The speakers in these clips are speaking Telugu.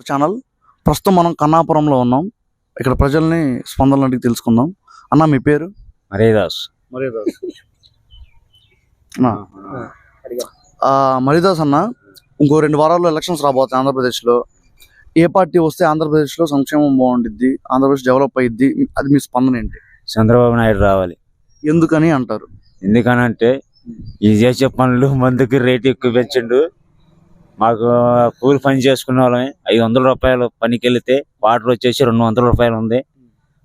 ఛానల్ ప్రస్తుతం మనం కన్నాపురంలో ఉన్నాం. ఇక్కడ ప్రజల్ని స్పందనలు అడిగి తెలుసుకుందాం. అన్న మీ పేరు? మరీదాస్. మరీదాస్ అన్న, ఇంకో 2 వారాల్లో ఎలక్షన్స్ రాబోతాయి ఆంధ్రప్రదేశ్లో. ఏ పార్టీ వస్తే ఆంధ్రప్రదేశ్లో సంక్షేమం బాగుండిద్ది, ఆంధ్రప్రదేశ్ డెవలప్ అయ్యిద్ది, అది మీ స్పందన ఏంటి? చంద్రబాబు నాయుడు రావాలి. ఎందుకని అంటారు? ఎందుకనంటే ఈ చేసే పనులు మందుకి రేటు ఎక్కువ పెంచిండు. మాకు కూలి పని చేసుకునే వాళ్ళమే 500 రూపాయలు పనికి వెళితే వాటర్ వచ్చేసి 200 రూపాయలు ఉంది.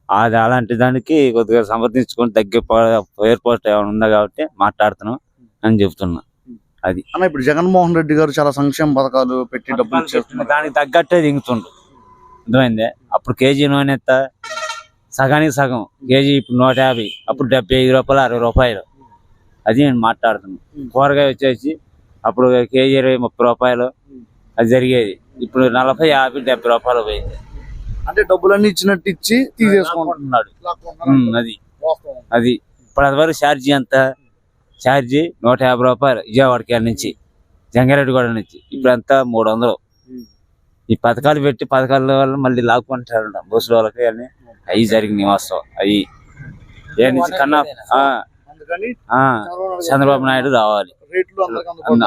అది అలాంటి దానికి కొద్దిగా సమర్థించుకొని ఎయిర్పోర్ట్ ఏమైనా ఉందా కాబట్టి మాట్లాడుతున్నాం అని చెప్తున్నా. అది అన్న, ఇప్పుడు జగన్మోహన్ రెడ్డి గారు చాలా సంక్షేమ పథకాలు పెట్టి డబ్బులు ఇచ్చేస్తున్నారు. దానికి తగ్గట్టే దిగుతుండ్రు. అర్థమైందే? అప్పుడు కేజీ నూనె సగానికి సగం కేజీ ఇప్పుడు 150, అప్పుడు 75 రూపాయలు 60 రూపాయలు. అది నేను మాట్లాడుతున్నాను. కూరగాయ వచ్చేసి అప్పుడు కేజీ 30 రూపాయలు అది జరిగేది. ఇప్పుడు 40, 50, 70 రూపాయలు పోయింది. అంటే డబ్బులన్నీ ఇచ్చినట్టు ఇచ్చి తీసేసుకుంటున్నాడు. అది ఇప్పుడు అదివరకు ఛార్జీ ఎంత? ఛార్జీ 150 రూపాయలు విజయవాడకి నుంచి, జంగారెడ్డిగూడ నుంచి. ఇప్పుడు అంతా 300. ఈ పథకాలు పెట్టి పథకాల వల్ల మళ్ళీ లాక్కుంటారు బస్సుల వాళ్ళకి. అని అవి జరిగినాయి వాస్తవం. అవి ఏ నుంచి కన్నా చంద్రబాబు నాయుడు రావాలి,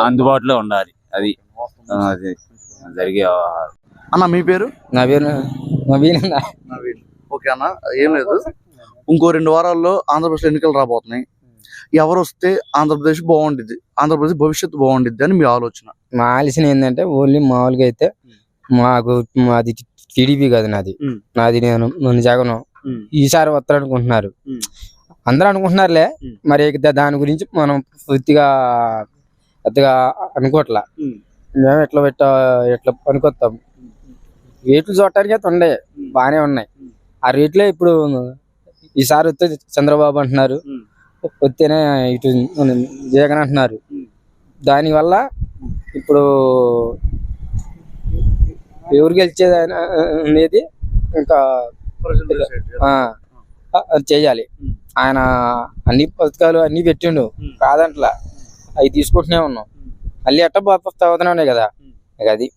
అందుబాటులో ఉండాలి. అది జరిగే వ్యవహారం. అన్న మీ పేరు? నా పేరు నవీన్. ఓకే అన్న, ఏం లేదు, ఇంకో 2 వారాల్లో ఆంధ్రప్రదేశ్ ఎన్నికలు రాబోతున్నాయి. ఎవరు వస్తే ఆంధ్రప్రదేశ్ బాగుండిద్ది, ఆంధ్రప్రదేశ్ భవిష్యత్తు బాగుండిద్ది అని మీ ఆలోచన? మా ఆలోచన ఏంటంటే ఓన్లీ మామూలుగా అయితే మాది టీడీపీ కాదు, నాది నేను జగన్. ఈసారి వస్తారనుకుంటున్నారు అందరూ అనుకుంటున్నారులే. మరి దాని గురించి మనం పూర్తిగా పెద్దగా అనుకోవట్లా. మేము ఎట్లా అనుకొస్తాం. రేట్లు చూడటానికి అయితే ఉండే బాగానే ఉన్నాయి. ఆ రేట్లే ఇప్పుడు ఈసారి వస్తే చంద్రబాబు అంటున్నారు, వస్తేనే ఇటు జగన్ అంటున్నారు. దానివల్ల ఇప్పుడు ఎవరు గెలిచేది అనేది ఇంకా చేయాలి. ఆయన అన్ని పథకాలు అన్ని పెట్టిండు, కాదంట్లా. అవి తీసుకుంటూనే ఉన్నాం. మళ్ళీ ఎట్ట అవుతున్నాయి కదా. అది